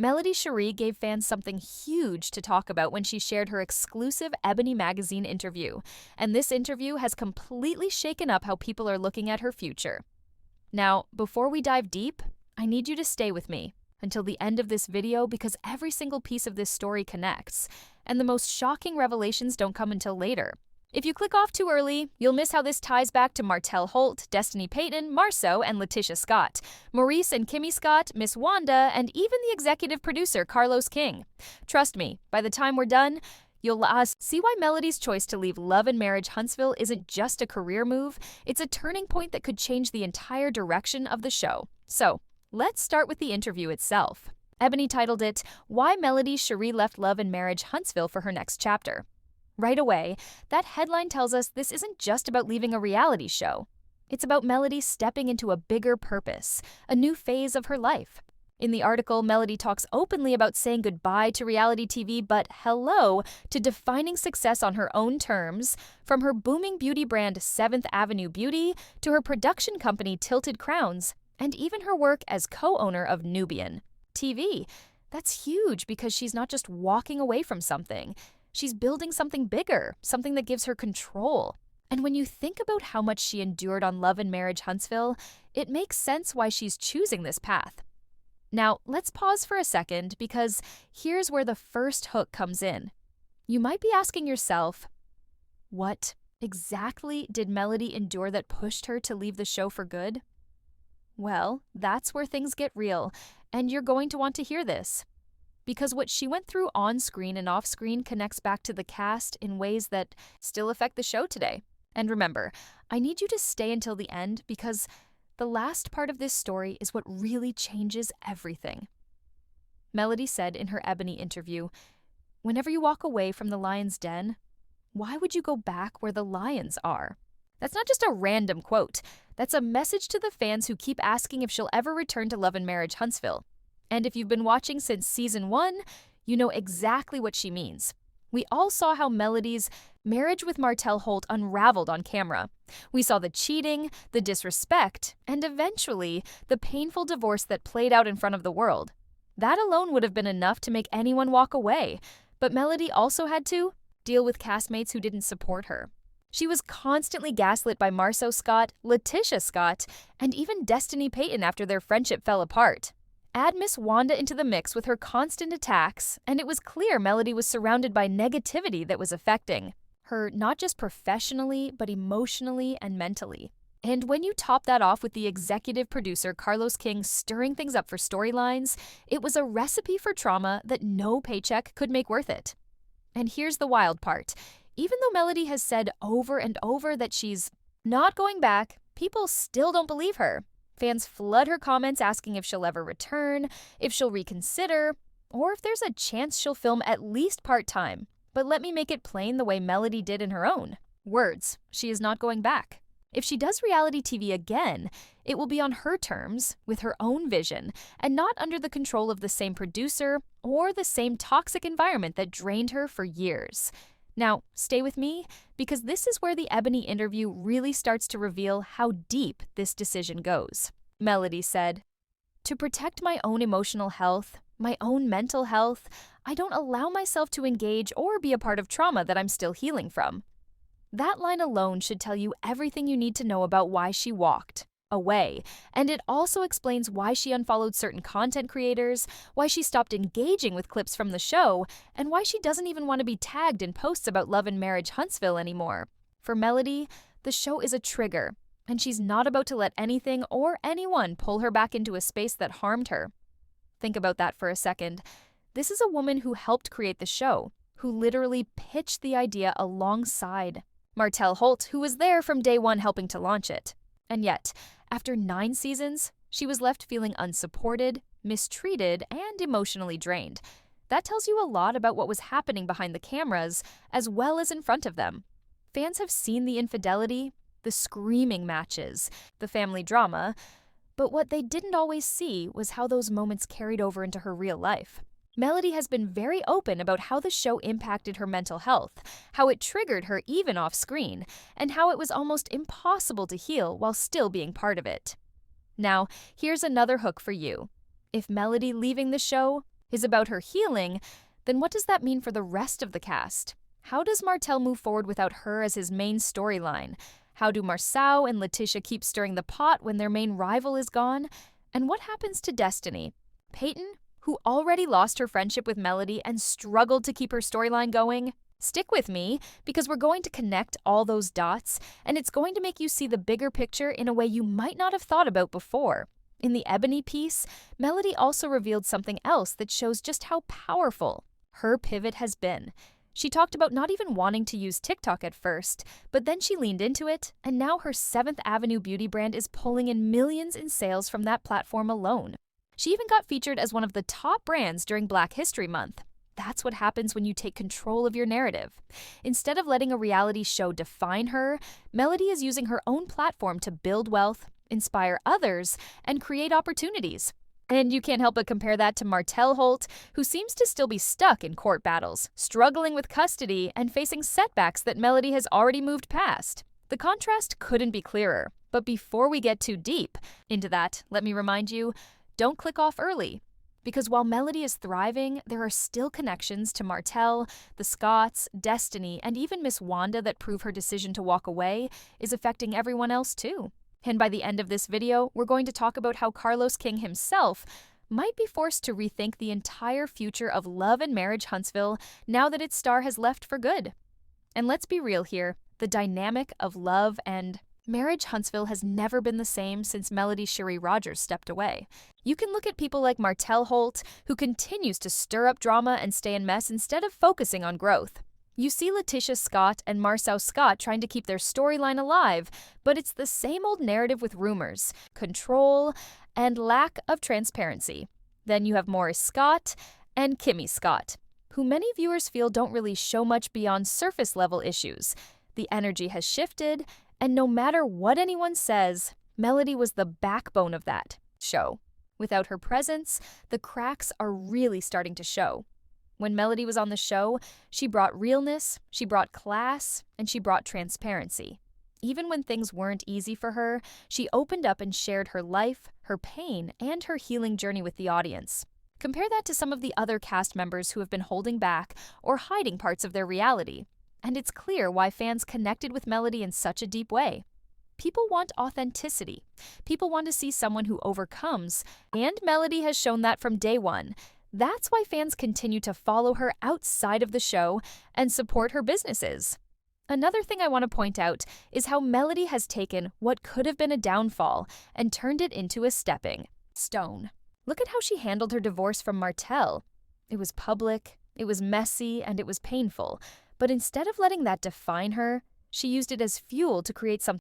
Melody Shari gave fans something huge to talk about when she shared her exclusive Ebony magazine interview, and this interview has completely shaken up how people are looking at her future. Now, before we dive deep, I need you to stay with me until the end of this video because every single piece of this story connects, and the most shocking revelations don't come until later. If you click off too early, you'll miss how this ties back to Martell Holt, Destiny Payton, Marceau, and Letitia Scott, Maurice and Kimmy Scott, Miss Wanda, and even the executive producer Carlos King. Trust me, by the time we're done, you'll see why Melody's choice to leave Love and Marriage Huntsville isn't just a career move, it's a turning point that could change the entire direction of the show. So, let's start with the interview itself. Ebony titled it, Why Melody Shari Left Love and Marriage Huntsville for Her Next Chapter. Right away, that headline tells us this isn't just about leaving a reality show. It's about Melody stepping into a bigger purpose, a new phase of her life. In the article, Melody talks openly about saying goodbye to reality TV, but hello to defining success on her own terms, from her booming beauty brand 7th Avenue Beauty to her production company Tilted Crowns, and even her work as co-owner of Nubian TV. That's huge because she's not just walking away from something. She's building something bigger, something that gives her control. And when you think about how much she endured on Love and Marriage Huntsville, it makes sense why she's choosing this path. Now, let's pause for a second because here's where the first hook comes in. You might be asking yourself, what exactly did Melody endure that pushed her to leave the show for good? Well, that's where things get real, and you're going to want to hear this. Because what she went through on-screen and off-screen connects back to the cast in ways that still affect the show today. And remember, I need you to stay until the end because the last part of this story is what really changes everything. Melody said in her Ebony interview, "Whenever you walk away from the lion's den, why would you go back where the lions are?" That's not just a random quote. That's a message to the fans who keep asking if she'll ever return to Love and Marriage Huntsville. And if you've been watching since season 1, you know exactly what she means. We all saw how Melody's marriage with Martell Holt unraveled on camera. We saw the cheating, the disrespect, and eventually the painful divorce that played out in front of the world. That alone would have been enough to make anyone walk away. But Melody also had to deal with castmates who didn't support her. She was constantly gaslit by Marceau Scott, Letitia Scott, and even Destiny Payton after their friendship fell apart. Add Miss Wanda into the mix with her constant attacks, and it was clear Melody was surrounded by negativity that was affecting her not just professionally, but emotionally and mentally. And when you top that off with the executive producer Carlos King stirring things up for storylines, it was a recipe for trauma that no paycheck could make worth it. And here's the wild part. Even though Melody has said over and over that she's not going back, people still don't believe her. Fans flood her comments asking if she'll ever return, if she'll reconsider, or if there's a chance she'll film at least part-time. But let me make it plain the way Melody did in her own words. She is not going back. If she does reality TV again, it will be on her terms, with her own vision, and not under the control of the same producer or the same toxic environment that drained her for years. Now, stay with me, because this is where the Ebony interview really starts to reveal how deep this decision goes. Melody said, "To protect my own emotional health, my own mental health, I don't allow myself to engage or be a part of trauma that I'm still healing from." That line alone should tell you everything you need to know about why she walked away, and it also explains why she unfollowed certain content creators, why she stopped engaging with clips from the show, and why she doesn't even want to be tagged in posts about Love and Marriage Huntsville anymore. For Melody, the show is a trigger, and she's not about to let anything or anyone pull her back into a space that harmed her. Think about that for a second. This is a woman who helped create the show, who literally pitched the idea alongside Martell Holt, who was there from day one helping to launch it. And yet, after 9 seasons, she was left feeling unsupported, mistreated, and emotionally drained. That tells you a lot about what was happening behind the cameras, as well as in front of them. Fans have seen the infidelity, the screaming matches, the family drama, but what they didn't always see was how those moments carried over into her real life. Melody has been very open about how the show impacted her mental health, how it triggered her even off-screen, and how it was almost impossible to heal while still being part of it. Now, here's another hook for you. If Melody leaving the show is about her healing, then what does that mean for the rest of the cast? How does Martel move forward without her as his main storyline? How do Marceau and Letitia keep stirring the pot when their main rival is gone? And what happens to Destiny? Peyton, who already lost her friendship with Melody and struggled to keep her storyline going? Stick with me, because we're going to connect all those dots, and it's going to make you see the bigger picture in a way you might not have thought about before. In the Ebony piece, Melody also revealed something else that shows just how powerful her pivot has been. She talked about not even wanting to use TikTok at first, but then she leaned into it, and now her 7th Avenue beauty brand is pulling in millions in sales from that platform alone. She even got featured as one of the top brands during Black History Month. That's what happens when you take control of your narrative. Instead of letting a reality show define her, Melody is using her own platform to build wealth, inspire others, and create opportunities. And you can't help but compare that to Martel Holt, who seems to still be stuck in court battles, struggling with custody, and facing setbacks that Melody has already moved past. The contrast couldn't be clearer. But before we get too deep into that, let me remind you, don't click off early. Because while Melody is thriving, there are still connections to Martel, the Scotts, Destiny, and even Miss Wanda that prove her decision to walk away is affecting everyone else too. And by the end of this video, we're going to talk about how Carlos King himself might be forced to rethink the entire future of Love and Marriage Huntsville now that its star has left for good. And let's be real here, the dynamic of Love and Marriage Huntsville has never been the same since Melody Shari Rogers stepped away. You can look at people like Martel Holt, who continues to stir up drama and stay in mess instead of focusing on growth. You see Letitia Scott and Marceau Scott trying to keep their storyline alive, but it's the same old narrative with rumors, control, and lack of transparency. Then you have Morris Scott and Kimmy Scott, who many viewers feel don't really show much beyond surface-level issues. The energy has shifted, and no matter what anyone says, Melody was the backbone of that show. Without her presence, the cracks are really starting to show. When Melody was on the show, she brought realness, she brought class, and she brought transparency. Even when things weren't easy for her, she opened up and shared her life, her pain, and her healing journey with the audience. Compare that to some of the other cast members who have been holding back or hiding parts of their reality. And it's clear why fans connected with Melody in such a deep way. People want authenticity. People want to see someone who overcomes, and Melody has shown that from day one. That's why fans continue to follow her outside of the show and support her businesses. Another thing I want to point out is how Melody has taken what could have been a downfall and turned it into a stepping stone. Look at how she handled her divorce from Martel. It was public, it was messy, and it was painful. But instead of letting that define her, she used it as fuel to create something